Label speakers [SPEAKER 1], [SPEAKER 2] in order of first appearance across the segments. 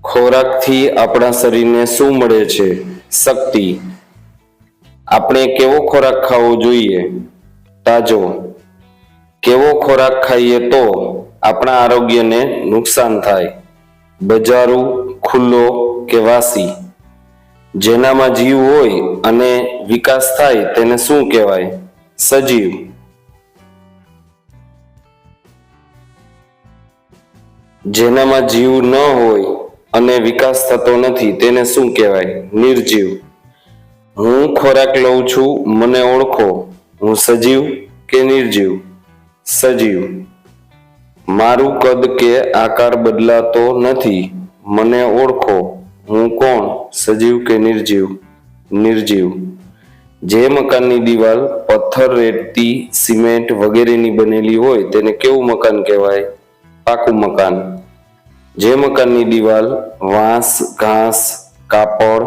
[SPEAKER 1] ખોરાકથી આપણા શરીરને શું મળે છે? શક્તિ. આપણે કેવો ખોરાક ખાવો જોઈએ? તાજો. કેવો ખોરાક ખાઈએ તો આપણા આરોગ્યને નુકસાન થાય? બજારું, ખુલ્લો કે વાસી? જેનામાં જીવ હોય અને વિકાસ થાય તેને શું કહેવાય? સજીવ. જેનામાં જીવ ન હોય અને વિકાસ થતો નથી તેને શું કહેવાય? નિર્જીવ. હું ખોરાક લઉં છું, મને ઓળખો. હું સજીવ કે નિર્જીવ? સજીવ. મારું કદ કે આકાર બદલાતો નથી, મને ઓળખો. હું કોણ? સજીવ કે નિર્જીવ? નિર્જીવ. જે મકાનની દિવાલ પથ્થર, રેતી, સિમેન્ટ વગેરેની બનેલી હોય તેને કેવું મકાન કહેવાય? પાકું મકાન. જે મકાનની દિવાલ વાંસ, ઘાસ, કાપડ,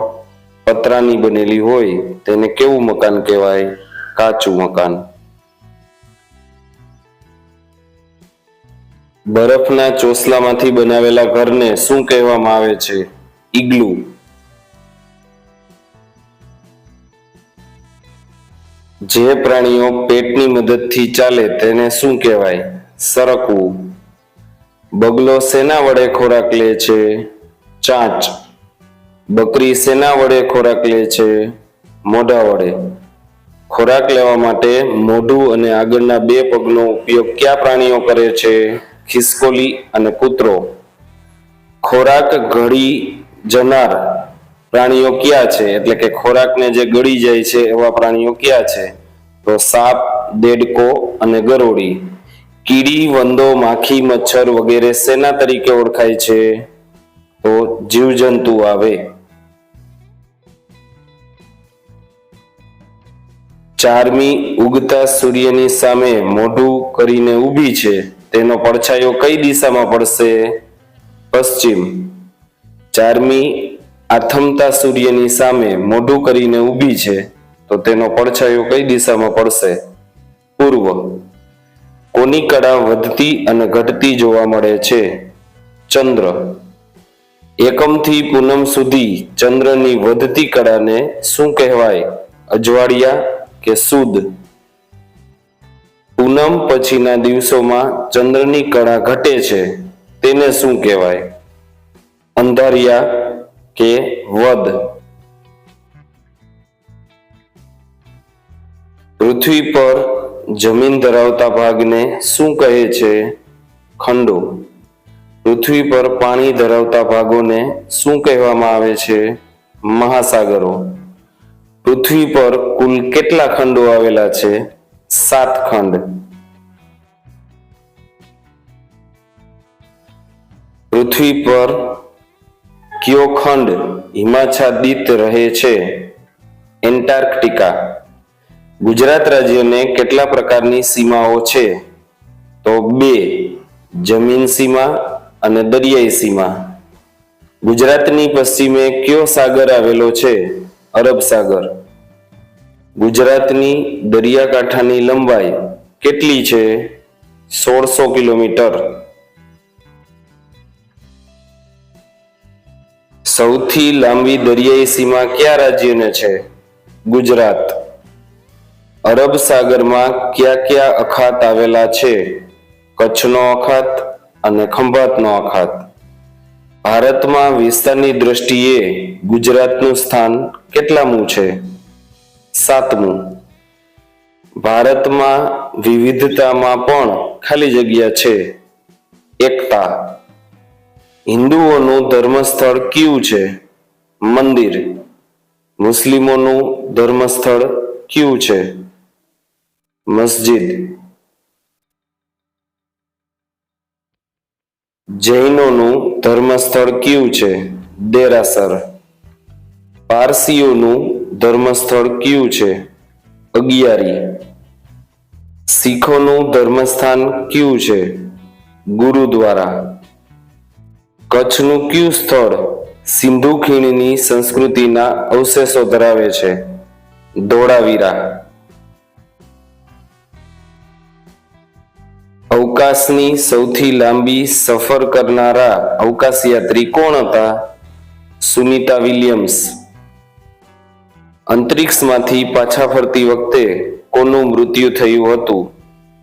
[SPEAKER 1] પતરાની બનેલી હોય તેને કેવું મકાન કહેવાય? કાચું મકાન. બરફના ચોસલામાંથી બનાવેલા ઘરને શું કહેવામાં આવે છે? ઇગ્લુ. જે પ્રાણીઓ પેટની મદદથી ચાલે તેને શું કહેવાય? સરકવું. બગલો શેના વડે ખોરાક લે છે? ચાંચ. બકરી શેના વડે ખોરાક લે છે? મોઢા વડે. ખોરાક લેવા માટે મોઢું અને આગળના બે પગનો ઉપયોગ કયા પ્રાણીઓ કરે છે? ખિસકોલી અને કૂતરો. ખોરાક ગળી જનાર પ્રાણીઓ કયા છે? એટલે કે ખોરાકને જે ગળી જાય છે એવા પ્રાણીઓ કયા છે? તો સાપ, દેડકો અને ગરોળી. કીડી, વંદો, માખી, મચ્છર વગેરે શેના તરીકે ઓળખાય છે? તો જીવજંતુ આવે. ચારમી ઉગતા સૂર્યની સામે મોઢું કરીને ઊભી છે, તેનો પડછાયો કઈ દિશામાં પડશે? પશ્ચિમ. ચારમી આથમતા સૂર્યની સામે મોઢું કરીને ઊભી છે તો તેનો પડછાયો કઈ દિશામાં પડશે? પૂર્વ. કોની કળા વધતી અને ઘટતી જોવા મળે છે? ચંદ્ર. એકમથી પૂનમ સુધી ચંદ્રની વધતી કળાને શું કહેવાય? અજવાળિયા કે સુદ? પૂનમ પછીના દિવસોમાં ચંદ્રની કળા ઘટે છે તેને શું કહેવાય? અંધારિયા કે વદ? પૃથ્વી પર જમીન ધરાવતા ભાગને શું કહે છે? ખંડો. પૃથ્વી પર પાણી ધરાવતા ભાગોને શું કહેવામાં આવે છે? મહાસાગરો. પૃથ્વી પર કુલ કેટલા ખંડો આવેલા છે? 7 ખંડ. પૃથ્વી પર કયો ખંડ હિમાચ્છાદિત રહે છે? એન્ટાર્કટિકા. ગુજરાત રાજ્યને કેટલા પ્રકારની સીમાઓ છે? તો 2, જમીન સીમા અને દરિયાઈ સીમા. ગુજરાતની પશ્ચિમે કયો સાગર આવેલો છે? અરબ સાગર. ગુજરાતની દરિયાકાંઠાની લંબાઈ કેટલી છે? 1600 કિલોમીટર. સૌથી લાંબી દરિયાઈ સીમા કયા રાજ્યને છે? ગુજરાત. અરબ સાગરમાં કયા કયા અખાત આવેલા છે? કચ્છનો અખાત અને ખંભાતનો અખાત. ભારતમાં વિસ્તારની દ્રષ્ટિએ ગુજરાતનું સ્થાન કેટલામું છે? 7મું. ભારતમાં વિવિધતામાં પણ ખાલી જગ્યા છે. એકતા. હિન્દુઓનું ધર્મસ્થળ કયું છે? મંદિર. મુસ્લિમોનું ધર્મસ્થળ કયું છે? મસ્જિદ. જૈનોનું ધર્મસ્થળ કયું છે? દેરાસર. પારસીઓનું ધર્મસ્થળ કયું છે? અગિયારી. શીખોનું ધર્મસ્થાન કયું છે? ગુરુદ્વારા. કચ્છનું કયું સ્થળ સિંધુ ખીણની સંસ્કૃતિના અવશેષો ધરાવે છે? ધોળાવીરા. અવકાશની સૌથી લાંબી સફર કરનારા અવકાશયાત્રી કોણ હતા? સુનિતા વિલિયમ્સ. અંતરિક્ષમાંથી પાછા ફરતી વખતે કોનું મૃત્યુ થયું હતું?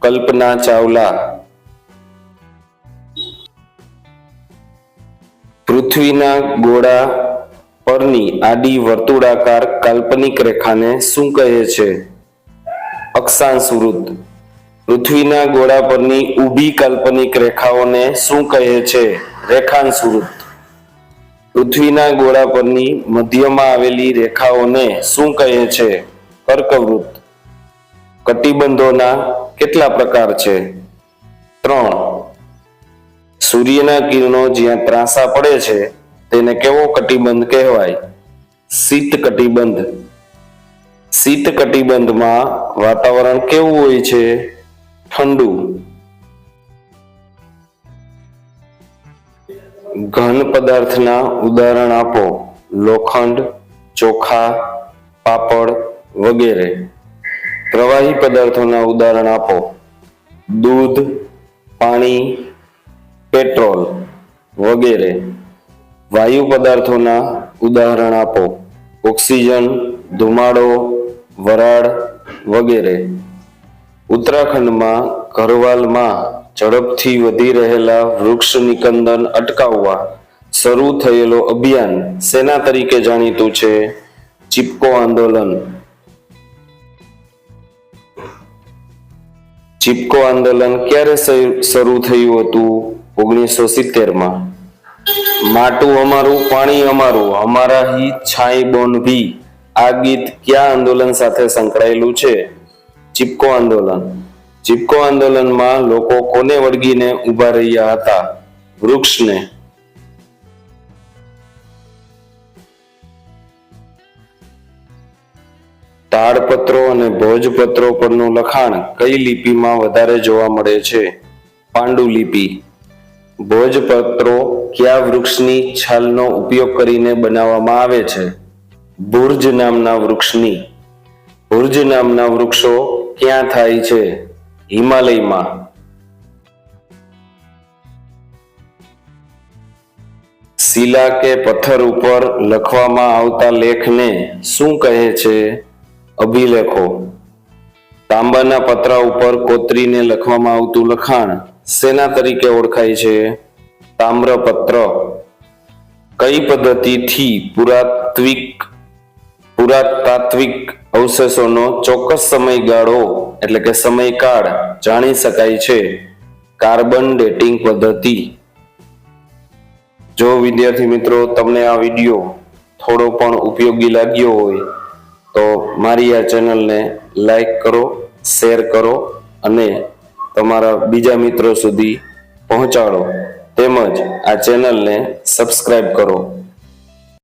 [SPEAKER 1] કલ્પના ચાવલા. પૃથ્વીના ગોળા પરની આડી વર્તુળાકાર કાલ્પનિક રેખાને શું કહે છે? અક્ષાંશ વૃત્ત. પૃથ્વીના ગોળા પરની ઊભી કાલ્પનિક રેખાઓને શું કહે છે? રેખાંશ વૃત્ત. પૃથ્વીના ગોળા પરની મધ્યમાં આવેલી રેખાઓને શું કહે છે? કર્કવૃત્ત. કટિબંધોના કેટલા પ્રકાર છે? 3. સૂર્યના કિરણો જ્યાં ત્રાંસા પડે છે તેને કેવો કટિબંધ કહેવાય? શીત કટિબંધ. શીત કટિબંધમાં વાતાવરણ કેવું હોય છે? ઠંડુ. ઘન પદાર્થના ઉદાહરણ આપો. લોખંડ, ચોખા, પાપડ વગેરે. પ્રવાહી પદાર્થોના ઉદાહરણ આપો. દૂધ, પાણી, પેટ્રોલ વગેરે. વાયુ પદાર્થોના ઉદાહરણ આપો. ઓક્સિજન, ધુમાડો, વરાળ વગેરે. ઉત્તરાખંડમાં ઘરવાલમાં ઝડપથી વધી રહેલા વૃક્ષ નિકંદન અટકાવવા શરૂ થયેલો અભિયાન શેના તરીકે જાણીતું છે? ચિપકો આંદોલન. ચિપકો આંદોલન ક્યારે શરૂ થયું હતું? 1970માં. માટું અમારું પાણી અમારું, હમારા હી છાઈ બોન ભી. આ ગીત કયા આંદોલન સાથે સંકળાયેલું છે? ચિપકો આંદોલન. ચિપકો આંદોલનમાં લોકો કોને વળગીને ઊભા રહ્યા હતા? વૃક્ષને. તાડપત્રો અને ભોજપત્રો પરનું લખાણ કઈ લિપિમાં વધારે જોવા મળે છે? પાંડુલિપિ. ભોજપત્રો કયા વૃક્ષની છાલનો ઉપયોગ કરીને બનાવવામાં આવે છે? ભુર્જ નામના વૃક્ષની. ભુર્જ નામના વૃક્ષો ક્યાં થાય છે? હિમાલયમાં. શિલા કે પથ્થર ઉપર લખવામાં આવતા લેખને શું કહે છે? અભિલેખો. તાંબાના પતરા ઉપર કોતરીને લખવામાં આવતું લખાણ શેના તરીકે ઓળખાય છે? તામ્રપત્ર. કઈ પદ્ધતિથી પુરાતાત્વિક અવશેષોનો ચોક્કસ સમયગાળો એટલે કે સમયકાળ જાણી શકાય છે? કાર્બન ડેટિંગ પદ્ધતિ. જો વિદ્યાર્થી મિત્રો તમને આ વિડીયો થોડો પણ ઉપયોગી લાગ્યો હોય તો મારી આ ચેનલને લાઈક કરો, શેર કરો અને તમારા બીજા મિત્રો સુધી પહોંચાડો તેમજ આ ચેનલને સબસ્ક્રાઇબ કરો.